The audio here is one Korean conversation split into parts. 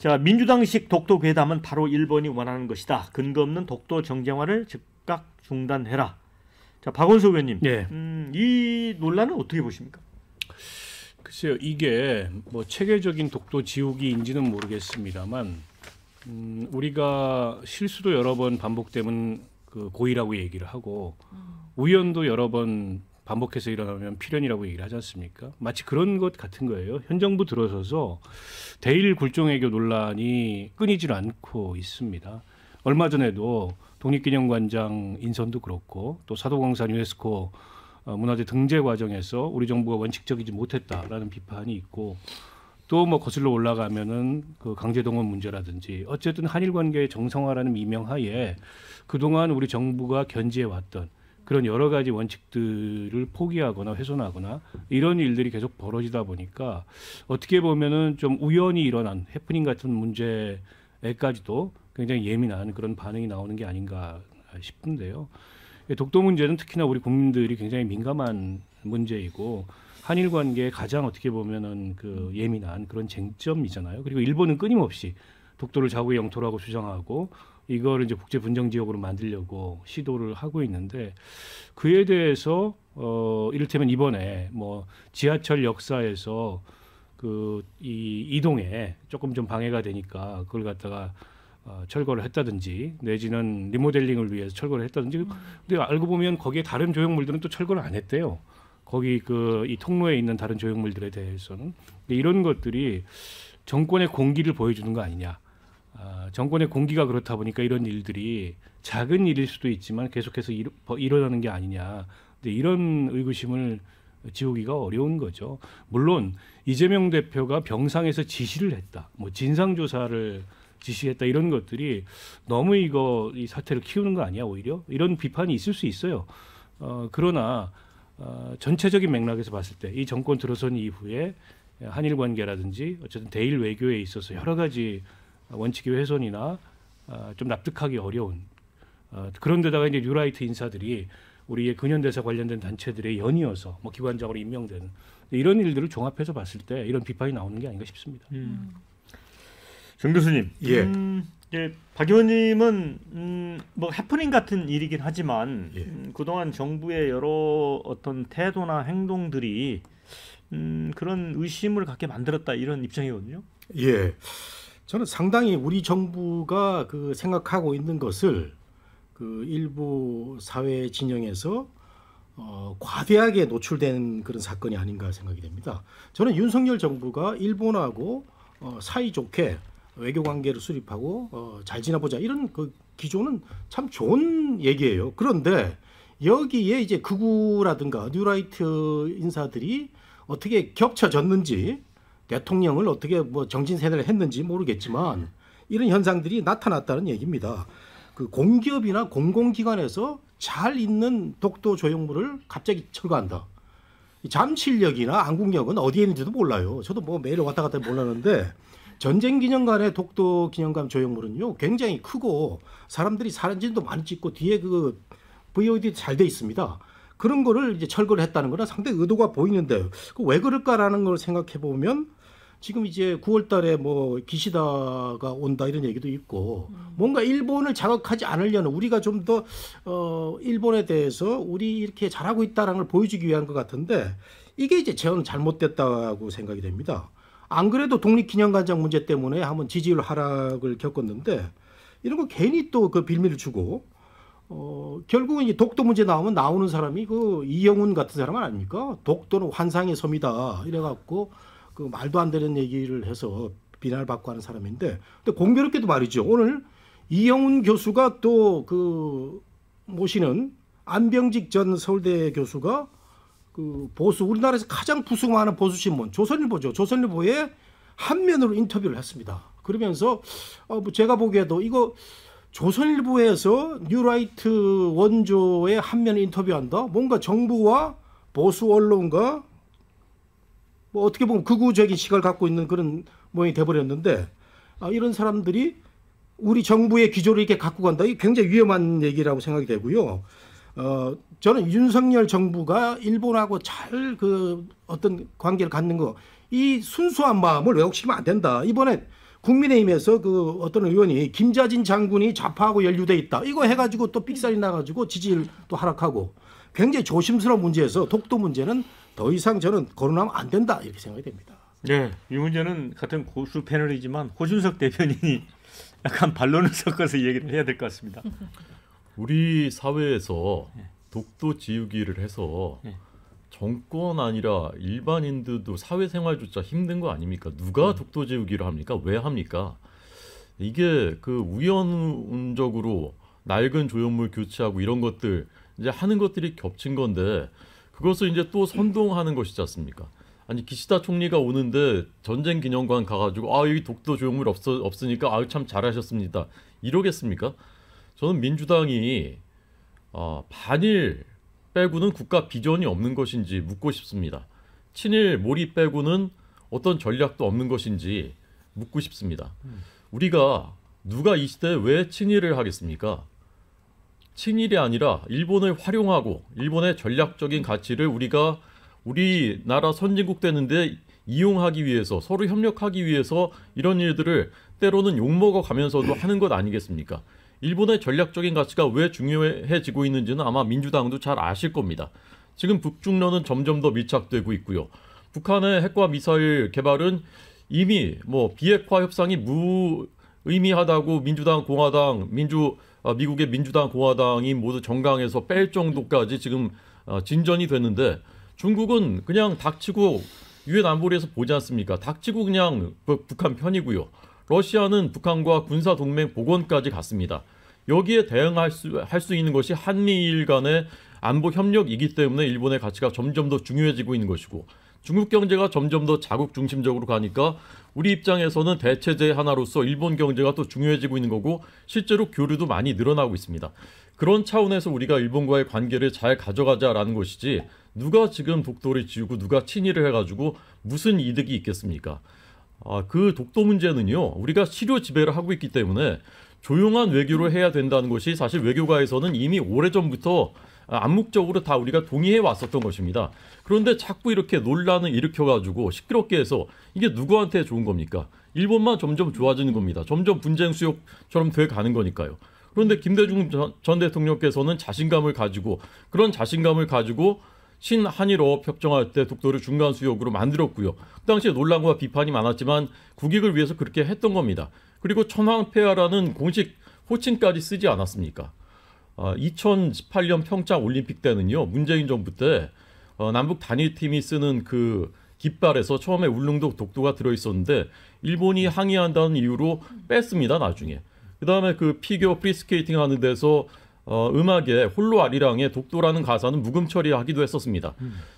자, 민주당식 독도 괴담은 바로 일본이 원하는 것이다. 근거 없는 독도 정쟁화를 즉각 중단해라. 자, 박원석 의원님, 네. 이 논란은 어떻게 보십니까? 글쎄요, 이게 뭐 체계적인 독도 지우기인지는 모르겠습니다만 우리가 실수도 여러 번 반복되면 그 고의라고 얘기를 하고 우연도 여러 번 반복해서 일어나면 필연이라고 얘기를 하지 않습니까? 마치 그런 것 같은 거예요. 현 정부 들어서서 대일 굴종외교 논란이 끊이질 않고 있습니다. 얼마 전에도 독립기념관장 인선도 그렇고 또 사도광산 유네스코 문화재 등재 과정에서 우리 정부가 원칙적이지 못했다라는 비판이 있고 또 뭐 거슬러 올라가면은 그 강제동원 문제라든지 어쨌든 한일 관계의 정상화라는 미명하에 그동안 우리 정부가 견지해 왔던 그런 여러 가지 원칙들을 포기하거나 훼손하거나 이런 일들이 계속 벌어지다 보니까 어떻게 보면은 좀 우연히 일어난 해프닝 같은 문제에까지도 굉장히 예민한 그런 반응이 나오는 게 아닌가 싶은데요. 독도 문제는 특히나 우리 국민들이 굉장히 민감한 문제이고 한일 관계에 가장 어떻게 보면은 그 예민한 그런 쟁점이잖아요. 그리고 일본은 끊임없이 독도를 자국의 영토라고 주장하고 이거를 이제 국제 분쟁 지역으로 만들려고 시도를 하고 있는데 그에 대해서 이를테면 이번에 뭐 지하철 역사에서 그 이 이동에 조금 좀 방해가 되니까 그걸 갖다가 철거를 했다든지 내지는 리모델링을 위해서 철거를 했다든지 근데 알고 보면 거기에 다른 조형물들은 또 철거를 안 했대요. 거기 그 이 통로에 있는 다른 조형물들에 대해서는 이런 것들이 정권의 공기를 보여주는 거 아니냐. 정권의 공기가 그렇다 보니까 이런 일들이 작은 일일 수도 있지만 계속해서 일어나는 게 아니냐. 근데 이런 의구심을 지우기가 어려운 거죠. 물론 이재명 대표가 병상에서 지시를 했다. 뭐 진상조사를 지시했다. 이런 것들이 너무 이 사태를 키우는 거 아니야 오히려? 이런 비판이 있을 수 있어요. 그러나 전체적인 맥락에서 봤을 때 이 정권 들어선 이후에 한일 관계라든지 어쨌든 대일 외교에 있어서 여러 가지 원칙의 훼손이나 좀 납득하기 어려운 그런 데다가 이제 뉴라이트 인사들이 우리의 근현대사 관련된 단체들의 연이어서 뭐 기관장으로 임명되는 이런 일들을 종합해서 봤을 때 이런 비판이 나오는 게 아닌가 싶습니다. 정 교수님, 예. 박 의원님은 뭐 해프닝 같은 일이긴 하지만 그동안 정부의 여러 어떤 태도나 행동들이 그런 의심을 갖게 만들었다 이런 입장이거든요. 예. 저는 상당히 우리 정부가 그 생각하고 있는 것을 그 일부 사회 진영에서 과대하게 노출된 그런 사건이 아닌가 생각이 됩니다. 저는 윤석열 정부가 일본하고 사이좋게 외교 관계를 수립하고 잘 지내보자 이런 그 기조는 참 좋은 얘기예요. 그런데 여기에 이제 극우라든가 뉴라이트 인사들이 어떻게 겹쳐졌는지 대통령을 어떻게 뭐 정진세뇌를 했는지 모르겠지만 이런 현상들이 나타났다는 얘기입니다. 그 공기업이나 공공기관에서 잘 있는 독도 조형물을 갑자기 철거한다. 잠실역이나 안국역은 어디에 있는지도 몰라요. 저도 뭐 매일 왔다 갔다 몰랐는데 전쟁기념관의 독도 기념관 조형물은요 굉장히 크고 사람들이 사진도 많이 찍고 뒤에 그 VOD 잘 돼 있습니다. 그런 거를 이제 철거를 했다는 거는 상당히 의도가 보이는데 왜 그럴까라는 걸 생각해 보면 지금 이제 9월 달에 뭐 기시다가 온다 이런 얘기도 있고 뭔가 일본을 자극하지 않으려는 우리가 좀 더 일본에 대해서 우리 이렇게 잘하고 있다는 걸 보여주기 위한 것 같은데 이게 이제 저는 잘못됐다고 생각이 됩니다. 안 그래도 독립기념관장 문제 때문에 한번 지지율 하락을 겪었는데 이런 거 괜히 또 그 빌미를 주고 결국은 이제 독도 문제 나오는 사람이 그 이영훈 같은 사람 아닙니까? 독도는 환상의 섬이다 이래갖고 그 말도 안 되는 얘기를 해서 비난을 받고 하는 사람인데 근데 공교롭게도 말이죠. 오늘 이영훈 교수가 또 그 모시는 안병직 전 서울대 교수가 그 보수 우리나라에서 가장 부수 많은 보수 신문 조선일보죠. 조선일보에 한면으로 인터뷰를 했습니다. 그러면서 뭐 제가 보기에도 이거 조선일보에서 뉴라이트 원조의 한면 인터뷰한다. 뭔가 정부와 보수 언론과 뭐 어떻게 보면 극우적인 시각을 갖고 있는 그런 모양이 돼버렸는데 이런 사람들이 우리 정부의 기조를 이렇게 갖고 간다. 이게 굉장히 위험한 얘기라고 생각이 되고요. 저는 윤석열 정부가 일본하고 잘 그 어떤 관계를 갖는 거 이 순수한 마음을 왜곡시키면 안 된다. 이번에 국민의힘에서 그 어떤 의원이 김자진 장군이 좌파하고 연루돼 있다. 이거 해가지고 또 삑살이 나가지고 지지율 또 하락하고 굉장히 조심스러운 문제에서 독도 문제는 더 이상 저는 거론하면 안 된다 이렇게 생각이 됩니다. 네, 이 문제는 같은 고수 패널이지만 호준석 대변인이 약간 반론을 섞어서 얘기를 해야 될 것 같습니다. 우리 사회에서 독도 지우기를 해서 정권 아니라 일반인들도 사회생활조차 힘든 거 아닙니까? 누가 독도 지우기를 합니까? 왜 합니까? 이게 그 우연적으로 낡은 조형물 교체하고 이런 것들 이제 하는 것들이 겹친 건데 그것을 이제 또 선동하는 것이지 않습니까? 아니 기시다 총리가 오는데 전쟁 기념관 가가지고 아 여기 독도 조형물 없으니까 아유 참 잘하셨습니다. 이러겠습니까? 저는 민주당이 반일 빼고는 국가 비전이 없는 것인지 묻고 싶습니다. 친일 몰입 빼고는 어떤 전략도 없는 것인지 묻고 싶습니다. 우리가 누가 이 시대에 왜 친일을 하겠습니까? 친일이 아니라 일본을 활용하고 일본의 전략적인 가치를 우리가 우리나라 선진국 되는데 이용하기 위해서 서로 협력하기 위해서 이런 일들을 때로는 욕먹어 가면서도 하는 것 아니겠습니까? 일본의 전략적인 가치가 왜 중요해지고 있는지는 아마 민주당도 잘 아실 겁니다. 지금 북중러는 점점 더 밀착되고 있고요. 북한의 핵과 미사일 개발은 이미 뭐 비핵화 협상이 무의미하다고 민주당, 공화당, 미국의 민주당, 공화당이 모두 정강해서 뺄 정도까지 지금 진전이 됐는데 중국은 그냥 닥치고 유엔 안보리에서 보지 않습니까? 닥치고 그냥 북한 편이고요. 러시아는 북한과 군사 동맹 복원까지 갔습니다. 여기에 대응할 수 있는 것이 한미일 간의 안보 협력이기 때문에 일본의 가치가 점점 더 중요해지고 있는 것이고 중국 경제가 점점 더 자국 중심적으로 가니까 우리 입장에서는 대체제 하나로서 일본 경제가 또 중요해지고 있는 거고 실제로 교류도 많이 늘어나고 있습니다. 그런 차원에서 우리가 일본과의 관계를 잘 가져가자라는 것이지 누가 지금 독도를 지우고 누가 친일을 해가지고 무슨 이득이 있겠습니까? 그 독도 문제는요. 우리가 치료 지배를 하고 있기 때문에 조용한 외교를 해야 된다는 것이 사실 외교가에서는 이미 오래전부터 암묵적으로 다 우리가 동의해 왔었던 것입니다. 그런데 자꾸 이렇게 논란을 일으켜가지고 시끄럽게 해서 이게 누구한테 좋은 겁니까? 일본만 점점 좋아지는 겁니다. 점점 분쟁 수욕처럼 돼가는 거니까요. 그런데 김대중 전 대통령께서는 자신감을 가지고 그런 자신감을 가지고 신한일업 협정할 때 독도를 중간 수역으로 만들었고요. 그 당시에 논란과 비판이 많았지만 국익을 위해서 그렇게 했던 겁니다. 그리고 천황폐하라는 공식 호칭까지 쓰지 않았습니까? 2018년 평창 올림픽 때는요. 문재인 정부 때 남북 단일팀이 쓰는 그 깃발에서 처음에 울릉도 독도가 들어있었는데 일본이 항의한다는 이유로 뺐습니다. 나중에. 그다음에 그 피겨 프리스케이팅 하는 데서 음악에 홀로 아리랑의 독도라는 가사는 묵음 처리하기도 했었습니다.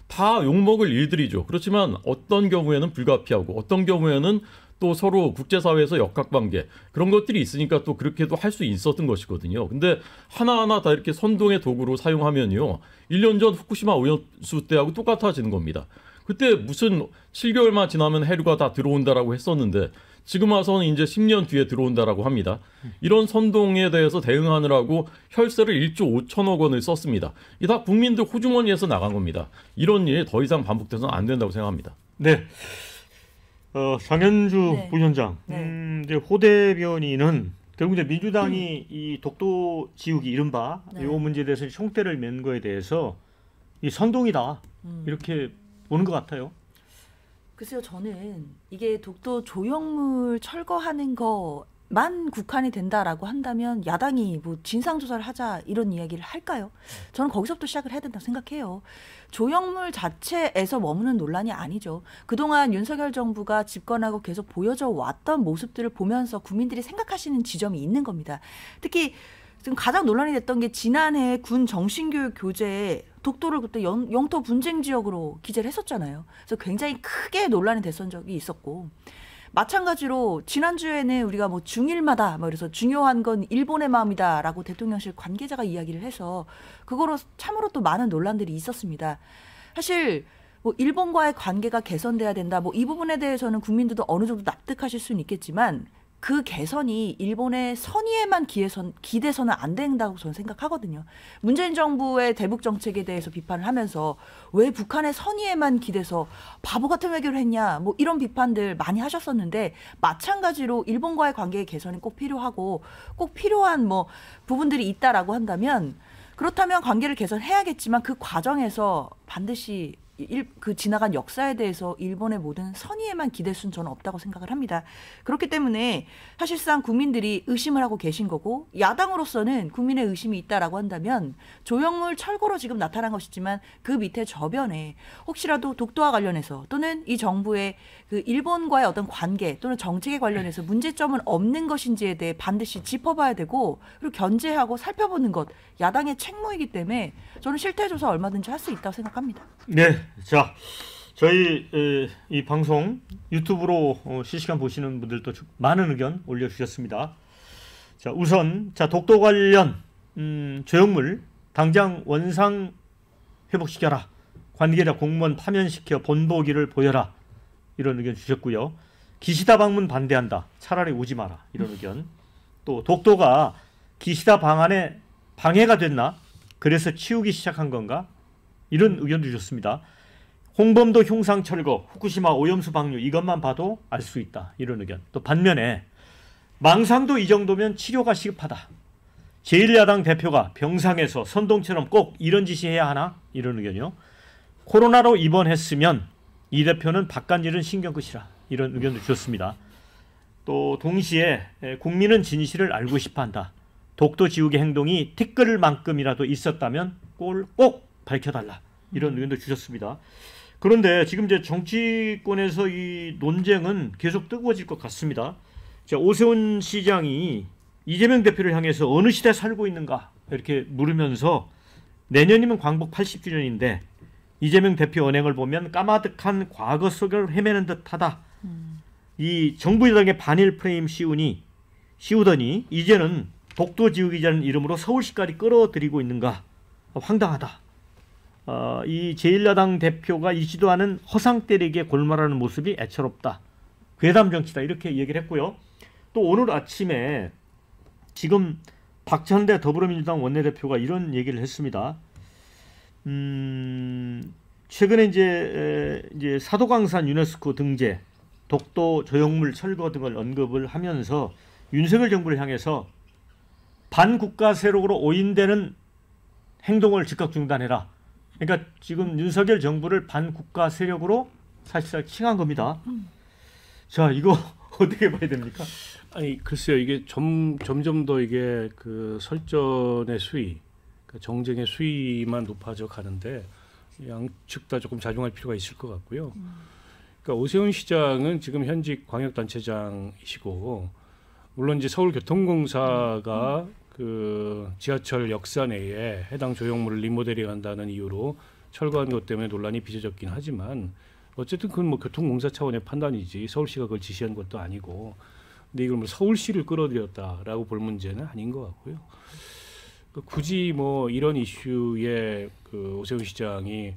다 욕먹을 일들이죠. 그렇지만 어떤 경우에는 불가피하고 어떤 경우에는 또 서로 국제사회에서 역학관계 그런 것들이 있으니까 또 그렇게도 할 수 있었던 것이거든요. 근데 하나하나 다 이렇게 선동의 도구로 사용하면요. 1년 전 후쿠시마 오염수 때하고 똑같아지는 겁니다. 그때 무슨 7개월만 지나면 해류가 다 들어온다라고 했었는데 지금 와서는 이제 10년 뒤에 들어온다라고 합니다. 이런 선동에 대해서 대응하느라고 혈세를 1조 5천억 원을 썼습니다. 이게 다 국민들 호주머니에서 나간 겁니다. 이런 일이 더 이상 반복돼서는 안 된다고 생각합니다. 네. 장현주 네. 부위원장, 이제 호 대변인은 결국 이제 민주당이 이 독도 지우기 이른바 이 문제에 대해서 총대를 맨 거에 대해서 이 선동이다 이렇게 보는 것 같아요. 글쎄요, 저는 이게 독도 조형물 철거하는 거만 국한이 된다라고 한다면 야당이 뭐 진상조사를 하자 이런 이야기를 할까요? 저는 거기서부터 시작을 해야 된다고 생각해요. 조형물 자체에서 머무는 논란이 아니죠. 그동안 윤석열 정부가 집권하고 계속 보여져 왔던 모습들을 보면서 국민들이 생각하시는 지점이 있는 겁니다. 특히 지금 가장 논란이 됐던 게 지난해 군 정신교육 교재에 독도를 그때 영토 분쟁 지역으로 기재를 했었잖아요. 그래서 굉장히 크게 논란이 됐던 적이 있었고 마찬가지로 지난주에는 우리가 뭐 중일마다 뭐 그래서 중요한 건 일본의 마음이다라고 대통령실 관계자가 이야기를 해서 그거로 참으로 또 많은 논란들이 있었습니다. 사실 뭐 일본과의 관계가 개선돼야 된다. 뭐 이 부분에 대해서는 국민들도 어느 정도 납득하실 수는 있겠지만 그 개선이 일본의 선의에만 기대서는 안 된다고 저는 생각하거든요. 문재인 정부의 대북 정책에 대해서 비판을 하면서 왜 북한의 선의에만 기대서 바보 같은 외교를 했냐 뭐 이런 비판들 많이 하셨었는데 마찬가지로 일본과의 관계의 개선이 꼭 필요하고 꼭 필요한 뭐 부분들이 있다라고 한다면 그렇다면 관계를 개선해야겠지만 그 과정에서 반드시 그 지나간 역사에 대해서 일본의 모든 선의에만 기댈 수는 저는 없다고 생각을 합니다. 그렇기 때문에 사실상 국민들이 의심을 하고 계신 거고 야당으로서는 국민의 의심이 있다라고 한다면 조형물 철거로 지금 나타난 것이지만 그 밑에 저변에 혹시라도 독도와 관련해서 또는 이 정부의 그 일본과의 어떤 관계 또는 정책에 관련해서 문제점은 없는 것인지에 대해 반드시 짚어봐야 되고 그리고 견제하고 살펴보는 것 야당의 책무이기 때문에 저는 실태 조사 얼마든지 할 수 있다고 생각합니다. 네, 자 저희 이 방송 유튜브로 실시간 보시는 분들도 많은 의견 올려주셨습니다. 자 우선 자 독도 관련 조형물 당장 원상 회복시켜라. 관계자 공무원 파면시켜 본보기를 보여라. 이런 의견 주셨고요. 기시다 방문 반대한다. 차라리 오지 마라. 이런 의견. 또 독도가 기시다 방안에 방해가 됐나? 그래서 치우기 시작한 건가? 이런 의견도 주셨습니다. 홍범도 흉상 철거, 후쿠시마 오염수 방류 이것만 봐도 알 수 있다. 이런 의견. 또 반면에 망상도 이 정도면 치료가 시급하다. 제1야당 대표가 병상에서 선동처럼 꼭 이런 짓이 해야 하나? 이런 의견이요. 코로나로 입원했으면 이 대표는 바깥일은 신경 끄시라. 이런 의견도 주셨습니다. 또 동시에 국민은 진실을 알고 싶어한다. 독도 지우개 행동이 티끌만큼이라도 있었다면 꼭 밝혀달라. 이런 의견도 주셨습니다. 그런데 지금 이제 정치권에서 이 논쟁은 계속 뜨거워질 것 같습니다. 자, 오세훈 시장이 이재명 대표를 향해서 어느 시대 살고 있는가 이렇게 물으면서 내년이면 광복 80주년인데 이재명 대표 언행을 보면 까마득한 과거 속을 헤매는 듯하다. 이 정부 여당의 반일 프레임 씌우더니 이제는 독도 지우기라는 이름으로 서울시까지 끌어들이고 있는가. 황당하다. 이 제1야당 대표가 이지도 않은 허상 때리기에 골말하는 모습이 애처롭다. 괴담 정치다. 이렇게 얘기를 했고요. 또 오늘 아침에 지금 박찬대 더불어민주당 원내대표가 이런 얘기를 했습니다. 최근에 이제 사도강산 유네스코 등재, 독도 조형물 철거 등을 언급을 하면서 윤석열 정부를 향해서 반국가 세력으로 오인되는 행동을 즉각 중단해라. 그러니까 지금 윤석열 정부를 반국가 세력으로 사실상 칭한 겁니다. 자, 이거 어떻게 봐야 됩니까? 아니 글쎄요, 이게 점점 더 이게 그 설전의 수위, 그 정쟁의 수위만 높아져 가는데 양측 다 조금 자중할 필요가 있을 것 같고요. 그러니까 오세훈 시장은 지금 현직 광역단체장이시고 물론 이제 서울교통공사가 그 지하철 역사 내에 해당 조형물을 리모델링한다는 이유로 철거한 것 때문에 논란이 빚어졌긴 하지만 어쨌든 그건 뭐 교통공사 차원의 판단이지 서울시가 그걸 지시한 것도 아니고 근데 이걸 뭐 서울시를 끌어들였다라고 볼 문제는 아닌 것 같고요. 굳이 뭐 이런 이슈에 그 오세훈 시장이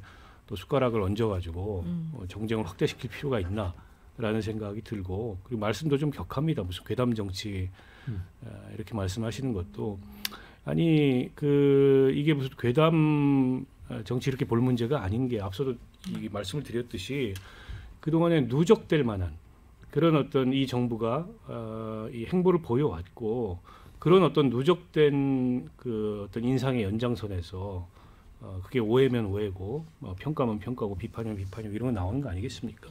또 숟가락을 얹어가지고 정쟁을 확대시킬 필요가 있나라는 생각이 들고 그리고 말씀도 좀 격합니다. 무슨 괴담 정치 이렇게 말씀하시는 것도 아니 그 이게 무슨 괴담 정치 이렇게 볼 문제가 아닌 게 앞서도 이 말씀을 드렸듯이 그동안에 누적될 만한 그런 어떤 이 정부가 이 행보를 보여왔고 그런 어떤 누적된 그 어떤 인상의 연장선에서 그게 오해면 오해고 평가면 평가고 비판이면 비판이고 이런 거 나오는 거 아니겠습니까?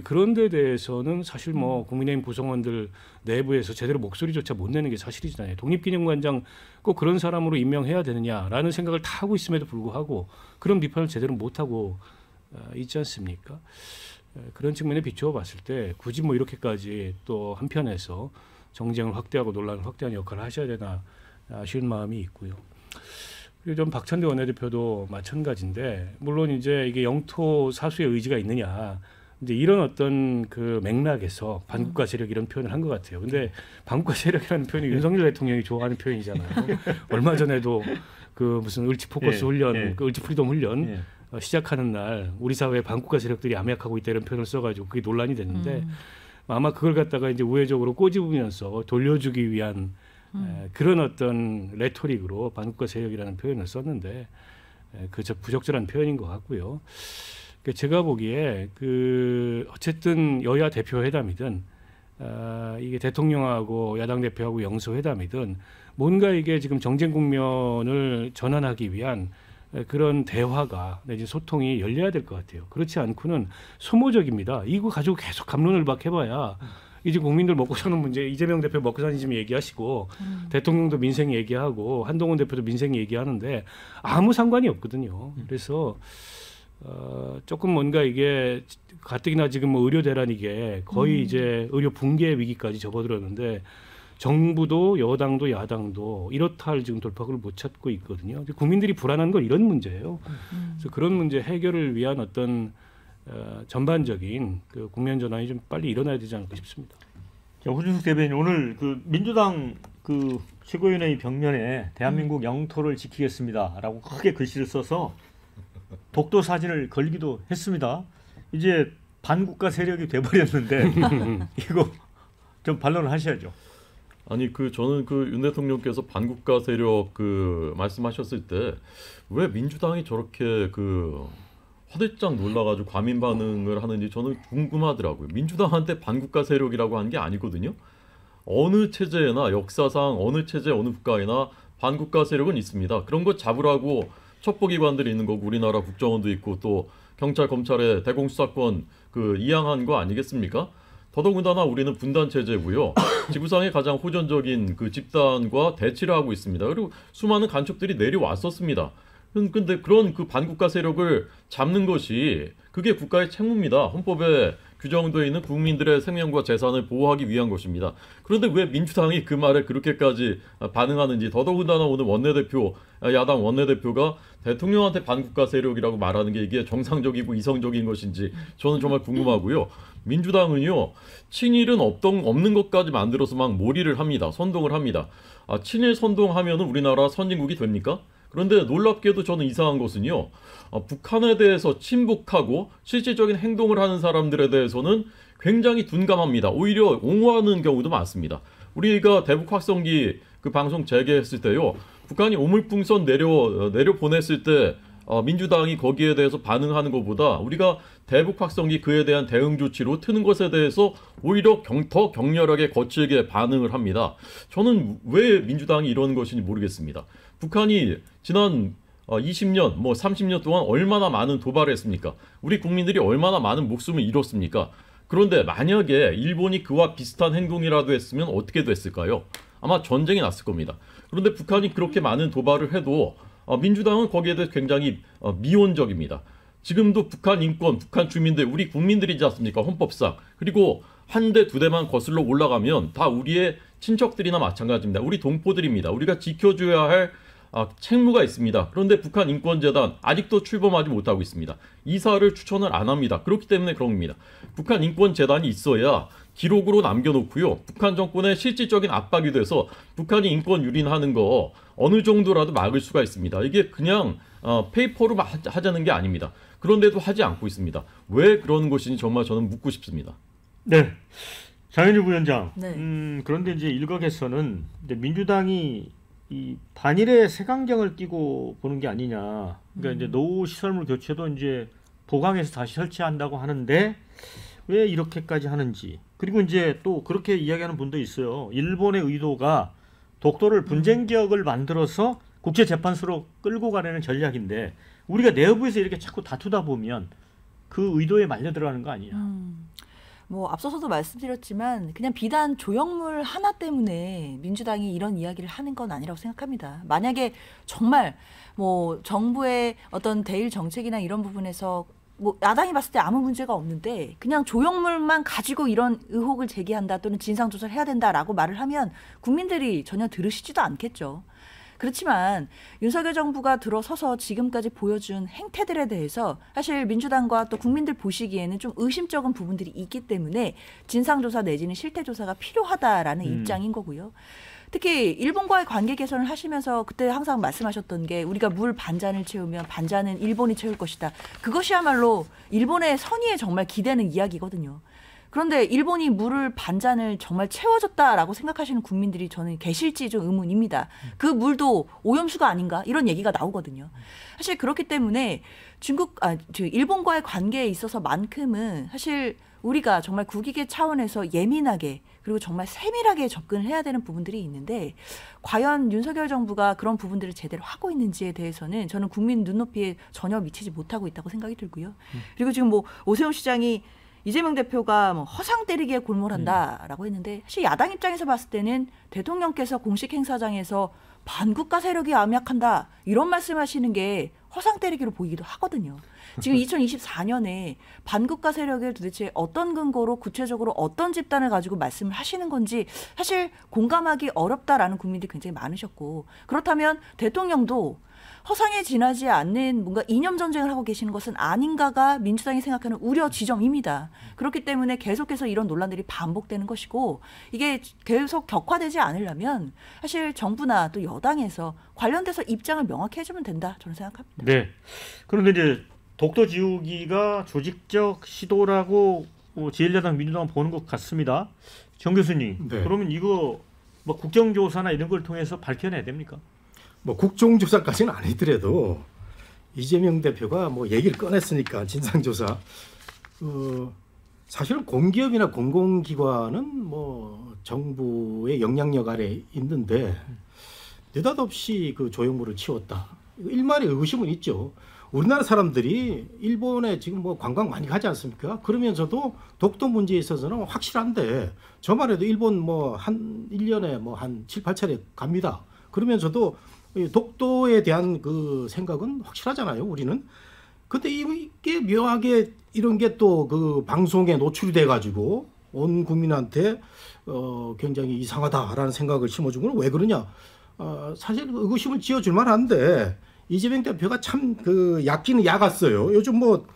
그런 데 대해서는 사실 뭐 국민의힘 구성원들 내부에서 제대로 목소리조차 못 내는 게 사실이잖아요. 독립기념관장 꼭 그런 사람으로 임명해야 되느냐라는 생각을 다 하고 있음에도 불구하고 그런 비판을 제대로 못하고 있지 않습니까? 그런 측면에 비추어 봤을 때 굳이 뭐 이렇게까지 또 한편에서 정쟁을 확대하고 논란을 확대하는 역할을 하셔야 되나 아쉬운 마음이 있고요. 그리고 좀 박찬대 원내대표도 마찬가지인데 물론 이제 이게 영토 사수의 의지가 있느냐 이제 이런 어떤 그 맥락에서 반국가 세력 이런 표현을 한 것 같아요. 근데 반국가 세력이라는 표현이 윤석열 대통령이 좋아하는 표현이잖아요. 얼마 전에도 그 무슨 을지 포커스 훈련, 그 을지 프리덤 훈련 시작하는 날 우리 사회에 반국가 세력들이 암약하고 있다 이런 표현을 써가지고 그게 논란이 됐는데 아마 그걸 갖다가 이제 우회적으로 꼬집으면서 돌려주기 위한 그런 어떤 레토릭으로 반국가 세력이라는 표현을 썼는데 그저 부적절한 표현인 것 같고요. 제가 보기에 어쨌든 여야 대표 회담이든 이게 대통령하고 야당 대표하고 영수회담이든 뭔가 이게 지금 정쟁 국면을 전환하기 위한 그런 대화가 내지 소통이 열려야 될 것 같아요. 그렇지 않고는 소모적입니다. 이거 가지고 계속 갑론을 박 해봐야 이제 국민들 먹고 사는 문제, 이재명 대표 먹고 사는 집 얘기하시고 대통령도 민생 얘기하고 한동훈 대표도 민생 얘기하는데 아무 상관이 없거든요. 그래서 조금 뭔가 이게 가뜩이나 지금 뭐 의료 대란 이게 거의 이제 의료 붕괴 위기까지 접어들었는데 정부도 여당도 야당도 이렇다 할 지금 돌파구를 못 찾고 있거든요. 국민들이 불안한 건 이런 문제예요. 그래서 그런 문제 해결을 위한 어떤 전반적인 그 국면 전환이 좀 빨리 일어나야 되지 않을까 싶습니다. 자, 후준숙 대변인 오늘 민주당 최고위원회 벽면에 대한민국 영토를 지키겠습니다라고 크게 글씨를 써서 독도 사진을 걸기도 했습니다. 이제 반국가 세력이 돼버렸는데 이거 좀 반론을 하셔야죠. 아니 저는 윤 대통령께서 반국가 세력 말씀하셨을 때 왜 민주당이 저렇게 화들짝 놀라가지고 과민 반응을 하는지 저는 궁금하더라고요. 민주당한테 반국가 세력이라고 하는 게 아니거든요. 어느 체제나 역사상 어느 체제 어느 국가에나 반국가 세력은 있습니다. 그런 거 잡으라고 첩보기관들이 있는 거고 우리나라 국정원도 있고 또 경찰 검찰의 대공수사권 이양한 거 아니겠습니까? 더더군다나 우리는 분단 체제고요. 지구상의 가장 호전적인 집단과 대치를 하고 있습니다. 그리고 수많은 간첩들이 내려왔었습니다. 근데 그런 반국가 세력을 잡는 것이 그게 국가의 책무입니다. 헌법에 규정되어 있는 국민들의 생명과 재산을 보호하기 위한 것입니다. 그런데 왜 민주당이 그 말에 그렇게까지 반응하는지 더더군다나 오늘 야당 원내대표가 대통령한테 반국가 세력이라고 말하는 게 이게 정상적이고 이성적인 것인지 저는 정말 궁금하고요. 민주당은요. 친일은 없는 것까지 만들어서 막 몰이를 합니다. 선동을 합니다. 친일 선동하면 우리나라 선진국이 됩니까? 그런데 놀랍게도 저는 이상한 것은요. 북한에 대해서 친북하고 실질적인 행동을 하는 사람들에 대해서는 굉장히 둔감합니다. 오히려 옹호하는 경우도 많습니다. 우리가 대북 확성기 방송 재개했을 때요. 북한이 오물풍선 내려 보냈을 때 민주당이 거기에 대해서 반응하는 것보다 우리가 대북 확성기 그에 대한 대응 조치로 트는 것에 대해서 오히려 더 격렬하게 거칠게 반응을 합니다. 저는 왜 민주당이 이런 것인지 모르겠습니다. 북한이 지난 20년, 30년 동안 얼마나 많은 도발을 했습니까? 우리 국민들이 얼마나 많은 목숨을 잃었습니까? 그런데 만약에 일본이 그와 비슷한 행동이라도 했으면 어떻게 됐을까요? 아마 전쟁이 났을 겁니다. 그런데 북한이 그렇게 많은 도발을 해도 민주당은 거기에 대해서 굉장히 미온적입니다. 지금도 북한 인권, 북한 주민들, 우리 국민들이지 않습니까? 헌법상. 그리고 한 대, 두 대만 거슬러 올라가면 다 우리의 친척들이나 마찬가지입니다. 우리 동포들입니다. 우리가 지켜줘야 할 책무가 있습니다. 그런데 북한 인권재단 아직도 출범하지 못하고 있습니다. 이사를 추천을 안 합니다. 그렇기 때문에 그런 겁니다. 북한 인권재단이 있어야 기록으로 남겨놓고요. 북한 정권의 실질적인 압박이 돼서 북한이 인권 유린하는 거 어느 정도라도 막을 수가 있습니다. 이게 그냥 페이퍼로 하자는 게 아닙니다. 그런데도 하지 않고 있습니다. 왜 그러는 것인지 정말 저는 묻고 싶습니다. 네, 장현주 부위원장. 네. 그런데 이제 일각에서는 민주당이 이 반일의 색안경을 끼고 보는 게 아니냐. 그러니까 이제 노후 시설물 교체도 이제 보강해서 다시 설치한다고 하는데 왜 이렇게까지 하는지. 그리고 이제 또 그렇게 이야기하는 분도 있어요. 일본의 의도가 독도를 분쟁 지역을 만들어서 국제 재판소로 끌고 가려는 전략인데 우리가 내부에서 이렇게 자꾸 다투다 보면 그 의도에 말려 들어가는 거 아니냐. 앞서서도 말씀드렸지만 그냥 비단 조형물 하나 때문에 민주당이 이런 이야기를 하는 건 아니라고 생각합니다. 만약에 정말 정부의 어떤 대일 정책이나 이런 부분에서 야당이 봤을 때 아무 문제가 없는데 그냥 조형물만 가지고 이런 의혹을 제기한다 또는 진상조사를 해야 된다라고 말을 하면 국민들이 전혀 들으시지도 않겠죠. 그렇지만 윤석열 정부가 들어서서 지금까지 보여준 행태들에 대해서 사실 민주당과 또 국민들 보시기에는 좀 의심쩍은 부분들이 있기 때문에 진상조사 내지는 실태조사가 필요하다라는 입장인 거고요. 특히 일본과의 관계 개선을 하시면서 그때 항상 말씀하셨던 게 우리가 물 반잔을 채우면 반잔은 일본이 채울 것이다. 그것이야말로 일본의 선의에 정말 기대는 이야기거든요. 그런데 일본이 물을 반잔을 정말 채워줬다라고 생각하시는 국민들이 저는 계실지 좀 의문입니다. 그 물도 오염수가 아닌가 이런 얘기가 나오거든요. 사실 그렇기 때문에 일본과의 관계에 있어서만큼은 사실 우리가 정말 국익의 차원에서 예민하게 그리고 정말 세밀하게 접근을 해야 되는 부분들이 있는데 과연 윤석열 정부가 그런 부분들을 제대로 하고 있는지에 대해서는 저는 국민 눈높이에 전혀 미치지 못하고 있다고 생각이 들고요. 그리고 지금 뭐 오세훈 시장이 이재명 대표가 뭐 허상 때리기에 골몰한다라고 했는데 사실 야당 입장에서 봤을 때는 대통령께서 공식 행사장에서 반국가 세력이 암약한다 이런 말씀하시는 게 허상 때리기로 보이기도 하거든요. 지금 2024년에 반국가 세력을 도대체 어떤 근거로 구체적으로 어떤 집단을 가지고 말씀을 하시는 건지 사실 공감하기 어렵다라는 국민들이 굉장히 많으셨고 그렇다면 대통령도 허상에 지나지 않는 뭔가 이념 전쟁을 하고 계시는 것은 아닌가가 민주당이 생각하는 우려 지점입니다. 그렇기 때문에 계속해서 이런 논란들이 반복되는 것이고 이게 계속 격화되지 않으려면 사실 정부나 또 여당에서 관련돼서 입장을 명확히 해주면 된다 저는 생각합니다. 네. 그런데 이제 독도 지우기가 조직적 시도라고 제1야당 민주당은 보는 것 같습니다. 정 교수님, 네. 그러면 이거 뭐 국정조사나 이런 걸 통해서 밝혀내야 됩니까? 뭐 국정조사까지는 아니더라도 이재명 대표가 뭐 얘기를 꺼냈으니까 진상조사. 사실은 공기업이나 공공기관은 뭐 정부의 영향력 아래 있는데 느닷없이 그 조형물을 치웠다. 일말의 의구심은 있죠. 우리나라 사람들이 일본에 지금 뭐 관광 많이 가지 않습니까? 그러면서도 독도 문제에 있어서는 확실한데 저만 해도 일본 뭐 한 1년에 뭐 한 7, 8차례 갑니다. 그러면서도 독도에 대한 그 생각은 확실하잖아요, 우리는. 근데 이게 묘하게 이런 게 또 그 방송에 노출이 돼가지고 온 국민한테 굉장히 이상하다라는 생각을 심어준 건 왜 그러냐? 사실 의구심을 지어줄 만한데 이재명 대표가 참 그 약기는 약았어요. 요즘 뭐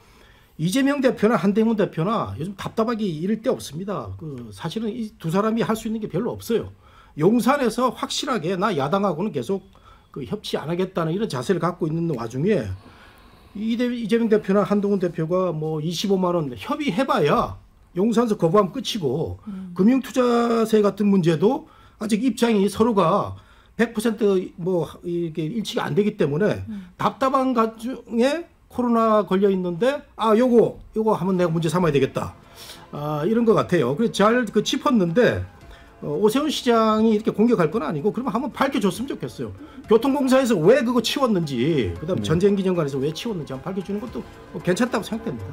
이재명 대표나 한대문 대표나 요즘 답답하기 이를 데 없습니다. 그 사실은 이 두 사람이 할 수 있는 게 별로 없어요. 용산에서 확실하게 나 야당하고는 계속 그 협치 안 하겠다는 이런 자세를 갖고 있는 와중에 이재명 대표나 한동훈 대표가 뭐 25만 원 협의해봐야 용산에서 거부하면 끝이고 금융투자세 같은 문제도 아직 입장이 서로가 100% 이게 일치가 안 되기 때문에 답답한 가중에 코로나 걸려 있는데 요거 하면 내가 문제 삼아야 되겠다. 이런 것 같아요. 그래서 잘 그 짚었는데 오세훈 시장이 이렇게 공격할 건 아니고 그러면 한번 밝혀줬으면 좋겠어요. 교통공사에서 왜 그거 치웠는지 그다음에 전쟁기념관에서 왜 치웠는지 한번 밝혀주는 것도 괜찮다고 생각됩니다.